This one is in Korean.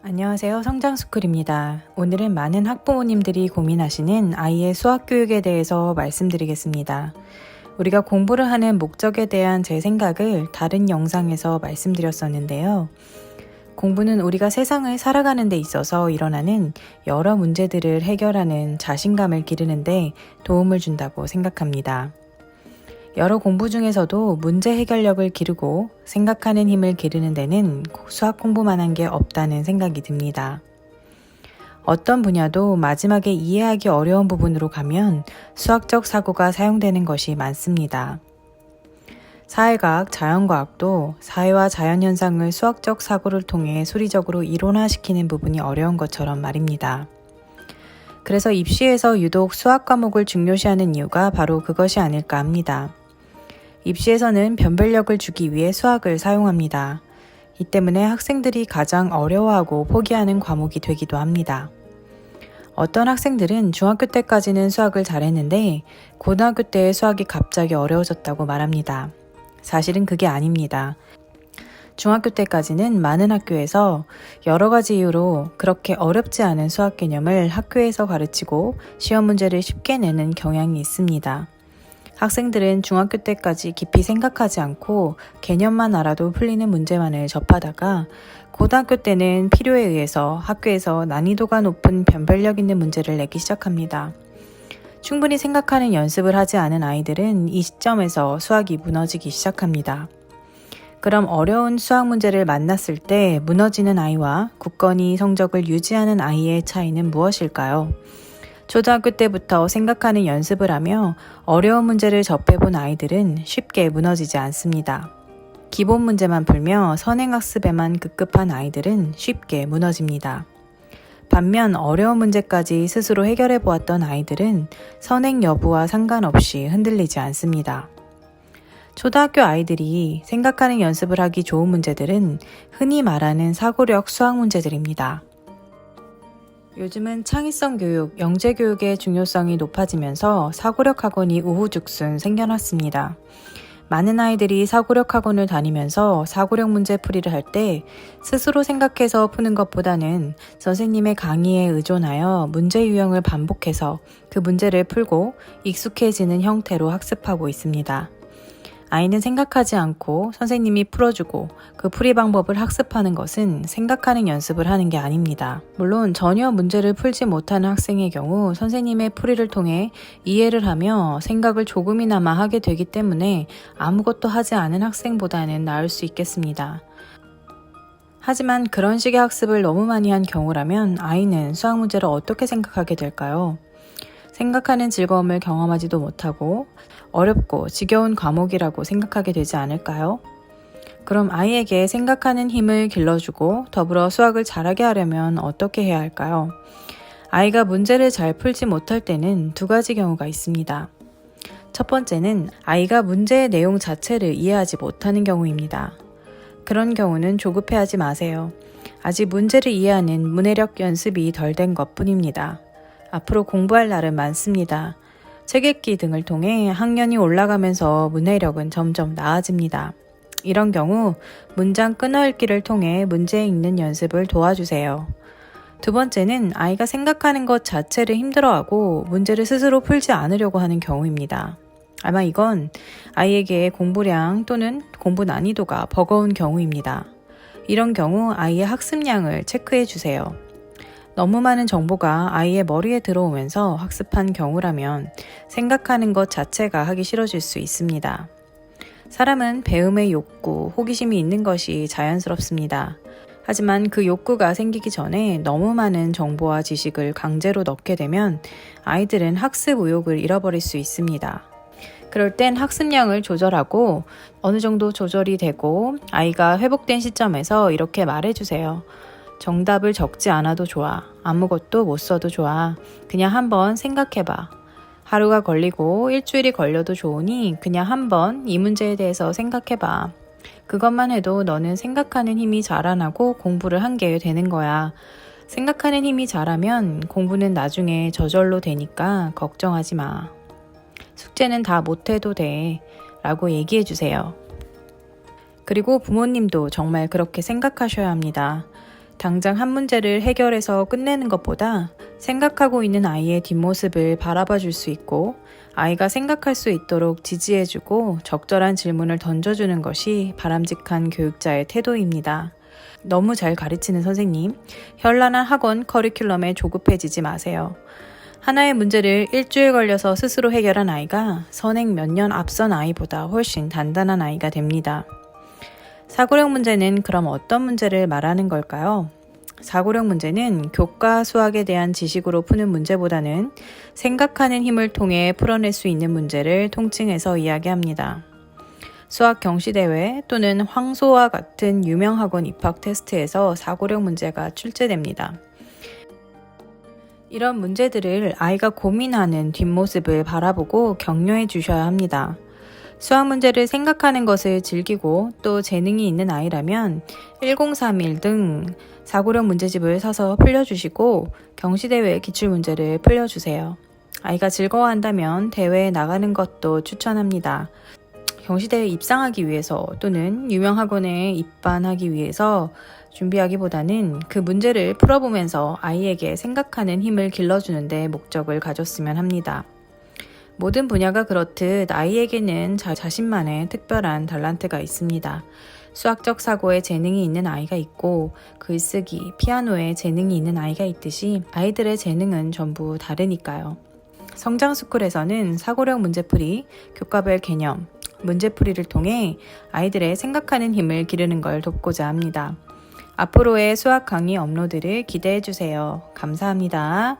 안녕하세요. 성장스쿨입니다. 오늘은 많은 학부모님들이 고민하시는 아이의 수학 교육에 대해서 말씀드리겠습니다. 우리가 공부를 하는 목적에 대한 제 생각을 다른 영상에서 말씀드렸었는데요. 공부는 우리가 세상을 살아가는 데 있어서 일어나는 여러 문제들을 해결하는 자신감을 기르는 데 도움을 준다고 생각합니다. 여러 공부 중에서도 문제 해결력을 기르고 생각하는 힘을 기르는 데는 수학 공부만 한 게 없다는 생각이 듭니다. 어떤 분야도 마지막에 이해하기 어려운 부분으로 가면 수학적 사고가 사용되는 것이 많습니다. 사회과학, 자연과학도 사회와 자연현상을 수학적 사고를 통해 수리적으로 이론화시키는 부분이 어려운 것처럼 말입니다. 그래서 입시에서 유독 수학 과목을 중요시하는 이유가 바로 그것이 아닐까 합니다. 입시에서는 변별력을 주기 위해 수학을 사용합니다. 이 때문에 학생들이 가장 어려워하고 포기하는 과목이 되기도 합니다. 어떤 학생들은 중학교 때까지는 수학을 잘했는데 고등학교 때 수학이 갑자기 어려워졌다고 말합니다. 사실은 그게 아닙니다. 중학교 때까지는 많은 학교에서 여러 가지 이유로 그렇게 어렵지 않은 수학 개념을 학교에서 가르치고 시험 문제를 쉽게 내는 경향이 있습니다. 학생들은 중학교 때까지 깊이 생각하지 않고 개념만 알아도 풀리는 문제만을 접하다가 고등학교 때는 필요에 의해서 학교에서 난이도가 높은 변별력 있는 문제를 내기 시작합니다. 충분히 생각하는 연습을 하지 않은 아이들은 이 시점에서 수학이 무너지기 시작합니다. 그럼 어려운 수학 문제를 만났을 때 무너지는 아이와 굳건히 성적을 유지하는 아이의 차이는 무엇일까요? 초등학교 때부터 생각하는 연습을 하며 어려운 문제를 접해본 아이들은 쉽게 무너지지 않습니다. 기본 문제만 풀며 선행학습에만 급급한 아이들은 쉽게 무너집니다. 반면 어려운 문제까지 스스로 해결해 보았던 아이들은 선행 여부와 상관없이 흔들리지 않습니다. 초등학교 아이들이 생각하는 연습을 하기 좋은 문제들은 흔히 말하는 사고력 수학 문제들입니다. 요즘은 창의성 교육, 영재 교육의 중요성이 높아지면서 사고력 학원이 우후죽순 생겨났습니다. 많은 아이들이 사고력 학원을 다니면서 사고력 문제 풀이를 할 때 스스로 생각해서 푸는 것보다는 선생님의 강의에 의존하여 문제 유형을 반복해서 그 문제를 풀고 익숙해지는 형태로 학습하고 있습니다. 아이는 생각하지 않고 선생님이 풀어주고 그 풀이 방법을 학습하는 것은 생각하는 연습을 하는 게 아닙니다. 물론 전혀 문제를 풀지 못하는 학생의 경우 선생님의 풀이를 통해 이해를 하며 생각을 조금이나마 하게 되기 때문에 아무것도 하지 않은 학생보다는 나을 수 있겠습니다. 하지만 그런 식의 학습을 너무 많이 한 경우라면 아이는 수학 문제를 어떻게 생각하게 될까요? 생각하는 즐거움을 경험하지도 못하고 어렵고 지겨운 과목이라고 생각하게 되지 않을까요? 그럼 아이에게 생각하는 힘을 길러주고 더불어 수학을 잘하게 하려면 어떻게 해야 할까요? 아이가 문제를 잘 풀지 못할 때는 두 가지 경우가 있습니다. 첫 번째는 아이가 문제의 내용 자체를 이해하지 못하는 경우입니다. 그런 경우는 조급해하지 마세요. 아직 문제를 이해하는 문해력 연습이 덜 된 것뿐입니다. 앞으로 공부할 날은 많습니다. 책 읽기 등을 통해 학년이 올라가면서 문해력은 점점 나아집니다. 이런 경우 문장 끊어읽기를 통해 문제 읽는 연습을 도와주세요. 두 번째는 아이가 생각하는 것 자체를 힘들어하고 문제를 스스로 풀지 않으려고 하는 경우입니다. 아마 이건 아이에게 공부량 또는 공부 난이도가 버거운 경우입니다. 이런 경우 아이의 학습량을 체크해 주세요. 너무 많은 정보가 아이의 머리에 들어오면서 학습한 경우라면 생각하는 것 자체가 하기 싫어질 수 있습니다. 사람은 배움의 욕구, 호기심이 있는 것이 자연스럽습니다. 하지만 그 욕구가 생기기 전에 너무 많은 정보와 지식을 강제로 넣게 되면 아이들은 학습 의욕을 잃어버릴 수 있습니다. 그럴 땐 학습량을 조절하고 어느 정도 조절이 되고 아이가 회복된 시점에서 이렇게 말해주세요. 정답을 적지 않아도 좋아. 아무것도 못 써도 좋아. 그냥 한번 생각해봐. 하루가 걸리고 일주일이 걸려도 좋으니 그냥 한번 이 문제에 대해서 생각해봐. 그것만 해도 너는 생각하는 힘이 자라나고 공부를 한 게 되는 거야. 생각하는 힘이 자라면 공부는 나중에 저절로 되니까 걱정하지 마. 숙제는 다 못해도 돼. 라고 얘기해 주세요. 그리고 부모님도 정말 그렇게 생각하셔야 합니다. 당장 한 문제를 해결해서 끝내는 것보다 생각하고 있는 아이의 뒷모습을 바라봐 줄 수 있고 아이가 생각할 수 있도록 지지해주고 적절한 질문을 던져주는 것이 바람직한 교육자의 태도입니다. 너무 잘 가르치는 선생님, 현란한 학원 커리큘럼에 조급해지지 마세요. 하나의 문제를 일주일 걸려서 스스로 해결한 아이가 선행 몇 년 앞선 아이보다 훨씬 단단한 아이가 됩니다. 사고력 문제는 그럼 어떤 문제를 말하는 걸까요? 사고력 문제는 교과 수학에 대한 지식으로 푸는 문제보다는 생각하는 힘을 통해 풀어낼 수 있는 문제를 통칭해서 이야기합니다. 수학 경시대회 또는 황소와 같은 유명 학원 입학 테스트에서 사고력 문제가 출제됩니다. 이런 문제들을 아이가 고민하는 뒷모습을 바라보고 격려해 주셔야 합니다. 수학 문제를 생각하는 것을 즐기고 또 재능이 있는 아이라면 1031 등 사고력 문제집을 사서 풀려주시고 경시대회 기출문제를 풀려주세요. 아이가 즐거워한다면 대회에 나가는 것도 추천합니다. 경시대회에 입상하기 위해서 또는 유명 학원에 입반하기 위해서 준비하기보다는 그 문제를 풀어보면서 아이에게 생각하는 힘을 길러주는 데 목적을 가졌으면 합니다. 모든 분야가 그렇듯 아이에게는 자신만의 특별한 달란트가 있습니다. 수학적 사고에 재능이 있는 아이가 있고 글쓰기, 피아노에 재능이 있는 아이가 있듯이 아이들의 재능은 전부 다르니까요. 성장스쿨에서는 사고력 문제풀이, 교과별 개념, 문제풀이를 통해 아이들의 생각하는 힘을 기르는 걸 돕고자 합니다. 앞으로의 수학 강의 업로드를 기대해 주세요. 감사합니다.